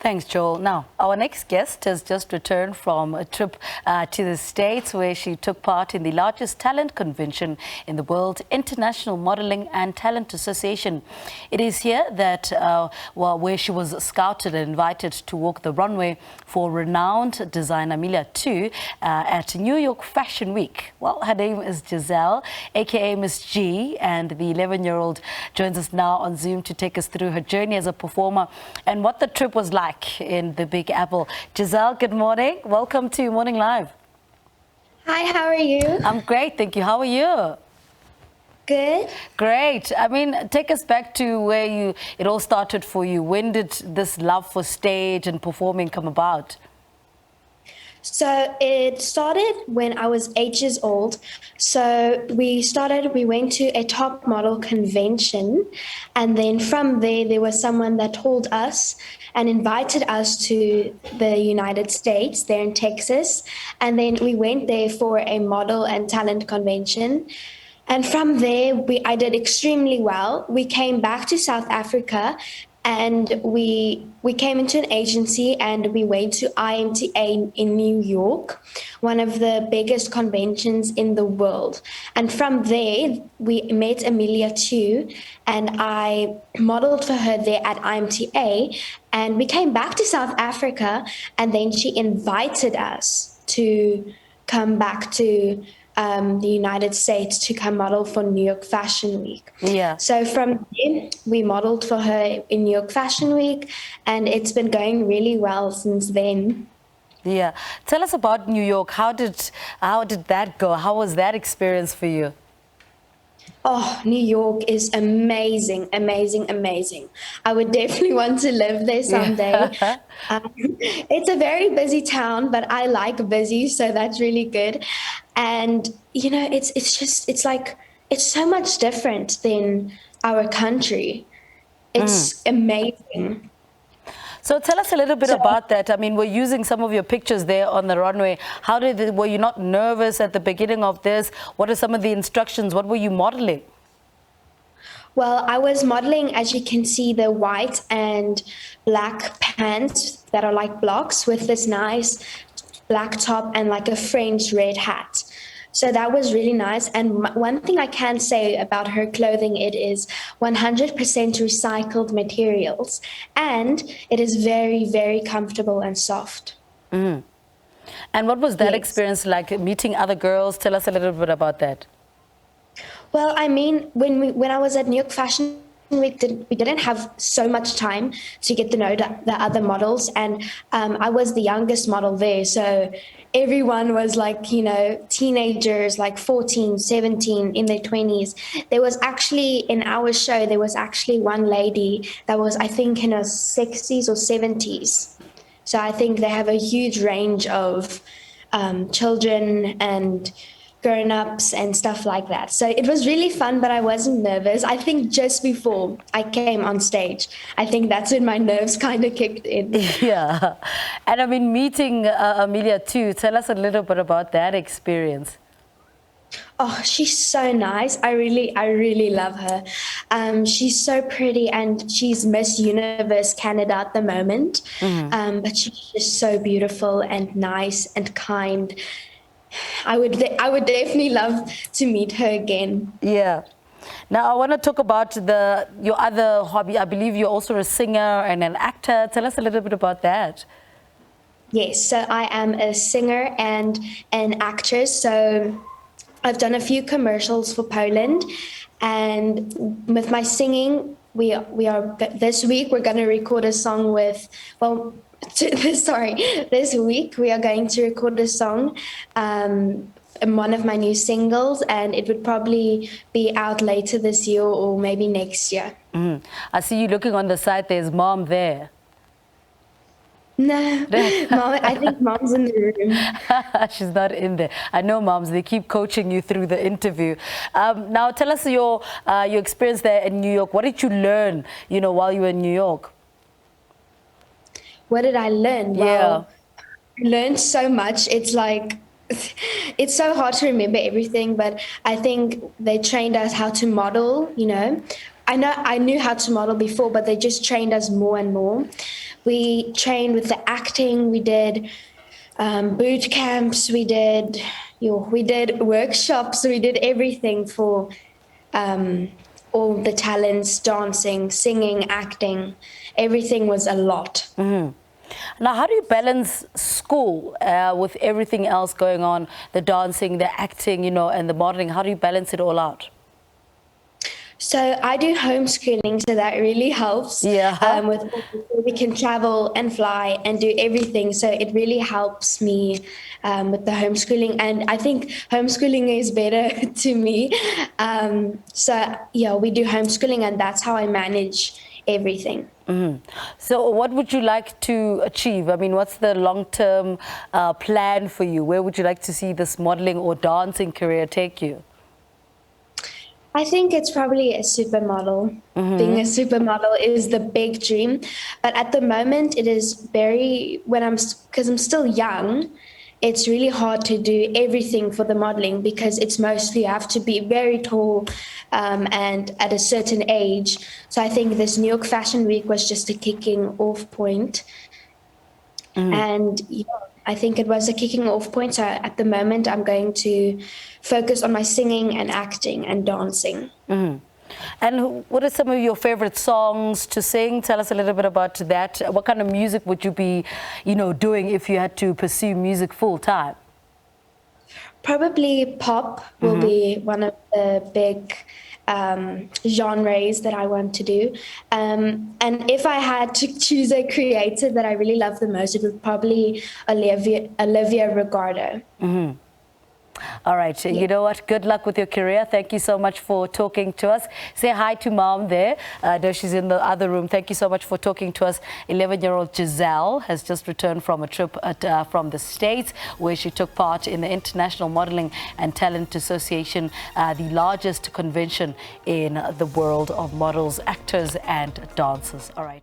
Thanks, Joel. Now, our next guest has just returned from a trip to the States where she took part in the largest talent convention in the world, International Modeling and Talent Association. It is here that, where she was scouted and invited to walk the runway for renowned designer Amelia Tuu at New York Fashion Week. Well, her name is Gizelle, aka Miss G, and the 11-year-old joins us now on Zoom to take us through her journey as a performer and what the trip was like in the Big Apple. Gizelle, good morning. Welcome to Morning Live. Hi, how are you? I'm great, thank you. How are you? Good. Great. I mean, take us back to where it all started for you. When did this love for stage and performing come about? So it started when I was 8 years old. So we went to a top model convention. And then from there was someone that told us and invited us to the United States, there in Texas. And then we went there for a model and talent convention. And from there, I did extremely well. We came back to South Africa and we came into an agency and we went to IMTA in New York, one of the biggest conventions in the world. And from there, we met Amelia Tuu and I modeled for her there at IMTA. And we came back to South Africa and then she invited us to come back to the United States to come model for New York Fashion Week. Yeah. So from there, we modeled for her in New York Fashion Week, and it's been going really well since then. Yeah. Tell us about New York. How did that go? How was that experience for you? Oh, New York is amazing, amazing, amazing. I would definitely want to live there someday. Yeah. It's a very busy town, but I like busy, so that's really good. And, you know, it's like, it's so much different than our country. It's amazing. So tell us a little bit about that. I mean, we're using some of your pictures there on the runway. Were you not nervous at the beginning of this? What are some of the instructions? What were you modeling? Well, I was modeling, as you can see, the white and black pants that are like blocks with this nice black top and like a French red hat. So that was really nice. And one thing I can say about her clothing, it is 100% recycled materials. And it is very, very comfortable and soft. And what was that experience like, meeting other girls? Tell us a little bit about that. Well, I mean, when I was at New York Fashion Week, we didn't have so much time to get to know the other models. And I was the youngest model there. So everyone was like, you know, teenagers, like 14, 17, in their 20s. There was actually, in our show, there was actually one lady that was, I think, in her 60s or 70s. So I think they have a huge range of children and grown-ups and stuff like that. So it was really fun, but I wasn't nervous. I think just before I came on stage, I think that's when my nerves kind of kicked in. Yeah. And I mean, meeting Amelia Tuu, tell us a little bit about that experience. Oh, she's so nice. I really love her. She's so pretty and she's Miss Universe Canada at the moment. But she's just so beautiful and nice and kind. I would definitely love to meet her again. Yeah. Now I want to talk about your other hobby. I believe you're also a singer and an actor. Tell us a little bit about that. Yes, so I am a singer and an actress. So I've done a few commercials for Poland, and with my singing, this week we're going to record a song with, well, this week we are going to record a song in one of my new singles, and it would probably be out later this year or maybe next year. I see you looking on the side. There's Mom there. No, Mom, I think Mom's in the room. She's not in there. I know moms, they keep coaching you through the interview. Now tell us your experience there in New York. What did you learn, you know, while you were in New York? What did I learn? Well, I learned so much. It's like, it's so hard to remember everything, but I think they trained us how to model, you know. I knew how to model before, but they just trained us more and more. We trained with the acting. We did boot camps. We did workshops. We did everything for all the talents: dancing, singing, acting. Everything was a lot. Now, how do you balance school with everything else going on, the dancing, the acting, and the modeling? How do you balance it all out? So I do homeschooling, so that really helps. Yeah. We can travel and fly and do everything, so it really helps me with the homeschooling. And I think homeschooling is better to me. So yeah, we do homeschooling, and that's how I manage everything. So what would you like to achieve? I mean, what's the long-term plan for you? Where would you like to see this modeling or dancing career take you? I think it's probably a supermodel. Being a supermodel is the big dream. But at the moment, it is because I'm still young, it's really hard to do everything for the modeling because it's mostly you have to be very tall and at a certain age. So I think this New York Fashion Week was just a kicking off point. And yeah, I think it was a kicking off point. So at the moment, I'm going to focus on my singing and acting and dancing. And what are some of your favorite songs to sing? Tell us a little bit about that. What kind of music would you be, doing if you had to pursue music full time? Probably pop will be one of the big genres that I want to do. And if I had to choose a creator that I really love the most, it would probably Olivia Rodrigo. All right. Yeah. You know what? Good luck with your career. Thank you so much for talking to us. Say hi to Mom there. No, she's in the other room. Thank you so much for talking to us. 11-year-old Gizelle has just returned from a trip from the States where she took part in the International Modeling and Talent Association, the largest convention in the world of models, actors and dancers. All right.